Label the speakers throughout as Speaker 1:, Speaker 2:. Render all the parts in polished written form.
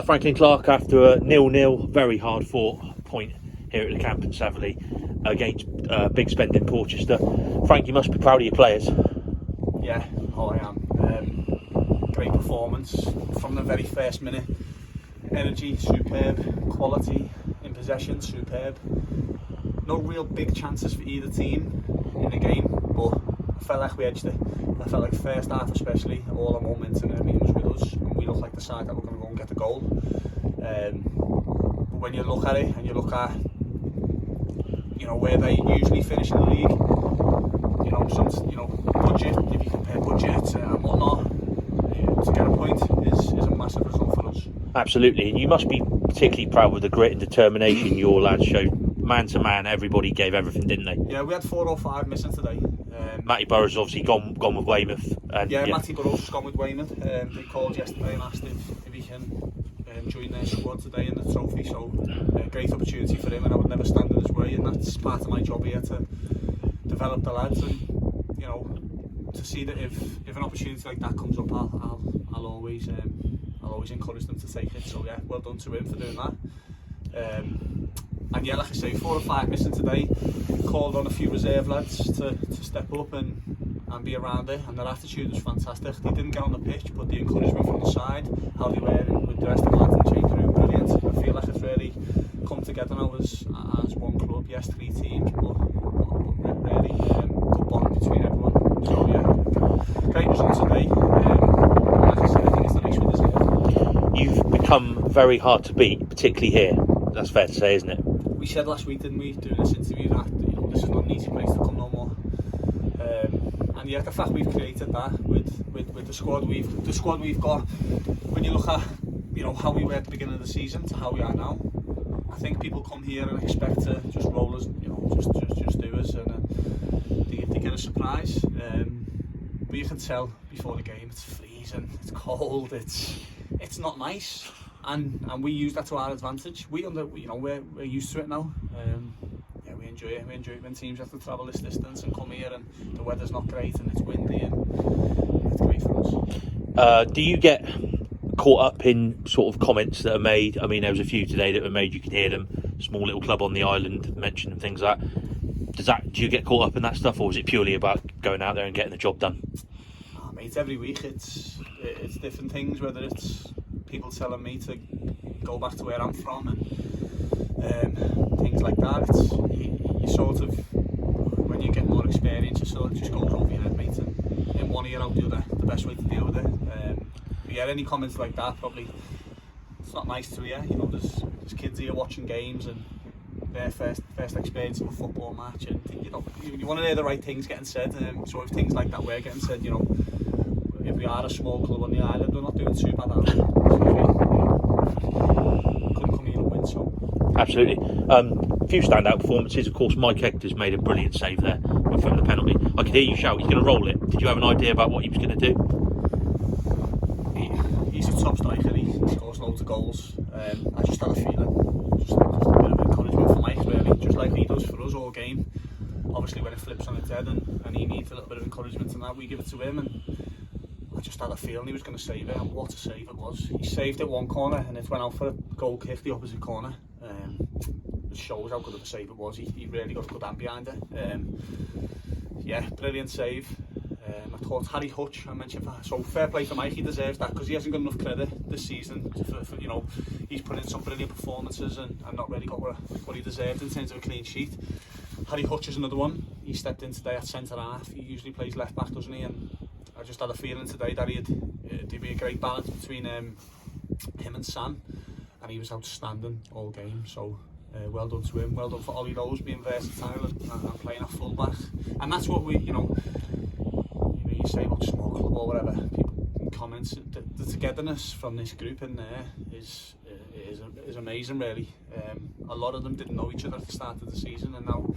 Speaker 1: Franklin Clark, after a 0-0, very hard fought point here at the Camp in Saverley against Big Spend in Portchester. Frank, you must be proud of your players.
Speaker 2: Yeah, I am. Great performance from the very first minute. Energy, superb. Quality in possession, superb. No real big chances for either team in the game, but I felt like we edged it. I felt like first half especially, all our momentum and everything was with us, and we looked like the side that were going to go and get the goal. But when you look at it and you look at where they usually finish in the league, budget, if you compare budget and whatnot, to get a point is a massive result for us.
Speaker 1: Absolutely, and you must be particularly proud with the grit and determination your lads showed. Man to man, everybody gave everything, didn't they?
Speaker 2: Yeah, we had 4 or 5 missing today.
Speaker 1: Matty Burrows obviously gone with Weymouth. And,
Speaker 2: Matty Burrows has gone with Weymouth. They called yesterday and asked if he can join their squad today in the trophy. So great opportunity for him, and I would never stand in his way. And that's part of my job here, to develop the lads, and to see that if an opportunity like that comes up, I'll always encourage them to take it. So yeah, well done to him for doing that. And yeah, like I say, 4 or 5 missing today. Called on a few reserve lads to step up and be around it, and their attitude was fantastic. They didn't get on the pitch, but the encouragement from the side, how they were with the rest of the lads in the change room, brilliant. I feel like it's really come together now as one club. Yes, 3 teams, but really good bond between everyone. So yeah, great result today. Like I said, I think it's the next we deserve.
Speaker 1: You've become very hard to beat, particularly here. That's fair to say, isn't it?
Speaker 2: We said last week, didn't we, doing this interview, that this is not an easy place to come no more. And yeah, the fact we've created that with the squad we've got. When you look at how we were at the beginning of the season to how we are now, I think people come here and expect to just roll us, just do us, and they get a surprise. But you can tell before the game, it's freezing, it's cold, it's not nice. And we use that to our advantage. We're used to it now. We enjoy it. We enjoy it when teams have to travel this distance and come here, and the weather's not great and it's windy, and it's great for us.
Speaker 1: Do you get caught up in sort of comments that are made? I mean, there was a few today that were made. You could hear them. Small little club on the island mentioned and things like that. Do you get caught up in that stuff, or is it purely about going out there and getting the job done?
Speaker 2: Oh, mate, every week it's different things. Whether it's people telling me to go back to where I'm from and things like that. You sort of, when you get more experience, you sort of just goes over your head, mate, and in one ear out the other, the best way to deal with it. But yeah, any comments like that, probably it's not nice to hear. There's kids here watching games and their first experience of a football match, and you want to hear the right things getting said. So if things like that were getting said, if we are a small club on the island, we're not doing too bad out there. Couldn't come here and win, so.
Speaker 1: Absolutely. A few standout performances. Of course, Mike Hector's made a brilliant save there from the penalty. I could hear you shout, he's going to roll it. Did you have an idea about what he was going to do?
Speaker 2: He's a top striker, he scores loads of goals. I just had a feeling, just a bit of encouragement for Mike, really, just like he does for us all game. Obviously when it flips on its head and he needs a little bit of encouragement in that, we give it to him, and I just had a feeling he was going to save it, and what a save it was. He saved it one corner and it went out for a goal kick the opposite corner. It shows how good of a save it was. He really got a good hand behind it. Yeah, brilliant save. I thought Harry Hutch, I mentioned, so fair play for Mike, he deserves that because he hasn't got enough credit this season for he's put in some brilliant performances and not really got what he deserved in terms of a clean sheet. Harry Hutch is another one. He stepped in today at centre half. He usually plays left back, doesn't he? And I just had a feeling today that there'd be a great balance between him and Sam, and he was outstanding all game. So well done to him. Well done for Ollie Rose being versatile and playing at full back. And that's what you say about small club or whatever. People comments, the togetherness from this group in there is amazing, really. A lot of them didn't know each other at the start of the season, and now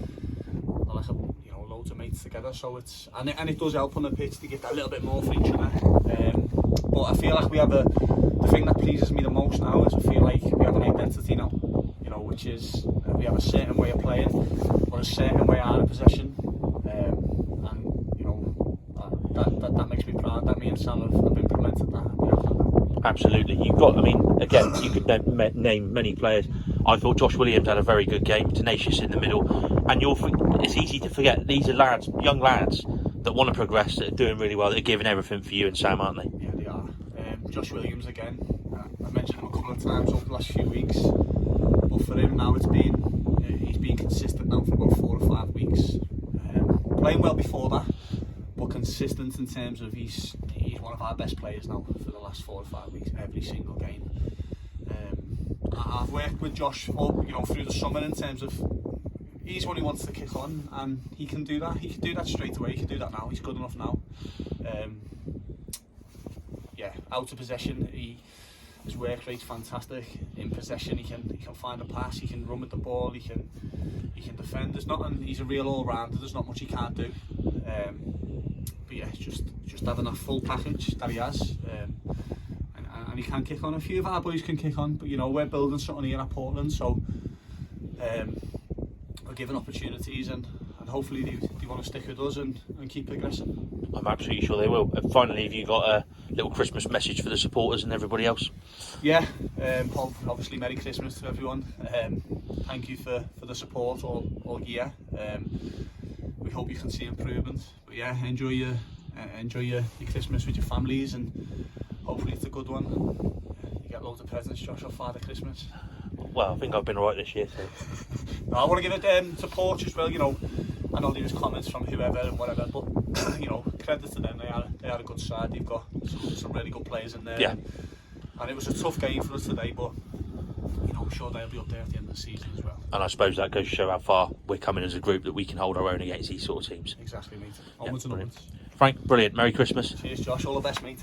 Speaker 2: they're like loads of mates together. So and it does help on the pitch to get that little bit more for each other. But I feel like we have the thing that pleases me the most now is I feel like we have an identity now. Which is we have a certain way of playing or a certain way out of possession, and that makes me proud that me and Sam have implemented that.
Speaker 1: Absolutely. You've got, I mean, again, you could name many players. I thought Josh Williams had a very good game, tenacious in the middle. And it's easy to forget, these are lads, young lads, that want to progress, that are doing really well, that are giving everything for you and Sam, aren't they?
Speaker 2: Yeah, they are. Josh Williams, again, I mentioned him a couple of times over the last few weeks. But for him now, he's been consistent now for about 4 or 5 weeks. Playing well before that, but consistent in terms of he's one of our best players now for the last 4 or 5 weeks, every single game. I've worked with Josh, through the summer in terms of he's one who wants to kick on, and he can do that. He can do that straight away. He can do that now. He's good enough now. Out of possession, his work rate's fantastic. In possession, he can find a pass. He can run with the ball. He can defend. He's a real all-rounder. There's not much he can't do. But yeah, it's just having that full package that he has. And he can kick on. A few of our boys can kick on, but we're building something here at Portland, so we're giving opportunities, and hopefully they want to stick with us and keep progressing.
Speaker 1: I'm absolutely sure they will. And finally, have you got a little Christmas message for the supporters and everybody else?
Speaker 2: Yeah, obviously Merry Christmas to everyone. Thank you for the support all year. We hope you can see improvement. But yeah, enjoy your Christmas with your families, and hopefully it's a good one. You get loads of presents, Josh, on Father Christmas.
Speaker 1: Well, I think I've been alright this year, so.
Speaker 2: No, I want to give it to Porch as well. I know there was comments from whoever and whatever, but credit to them. They had a good side. They've got some really good players in there.
Speaker 1: Yeah.
Speaker 2: And it was a tough game for us today, but I'm sure they'll be up there at the end of the season as well.
Speaker 1: And I suppose that goes to show how far we're coming as a group, that we can hold our own against these sort of teams.
Speaker 2: Exactly, mate. Onwards and onwards.
Speaker 1: Frank, brilliant. Merry Christmas.
Speaker 2: Cheers, Josh. All the best, mate.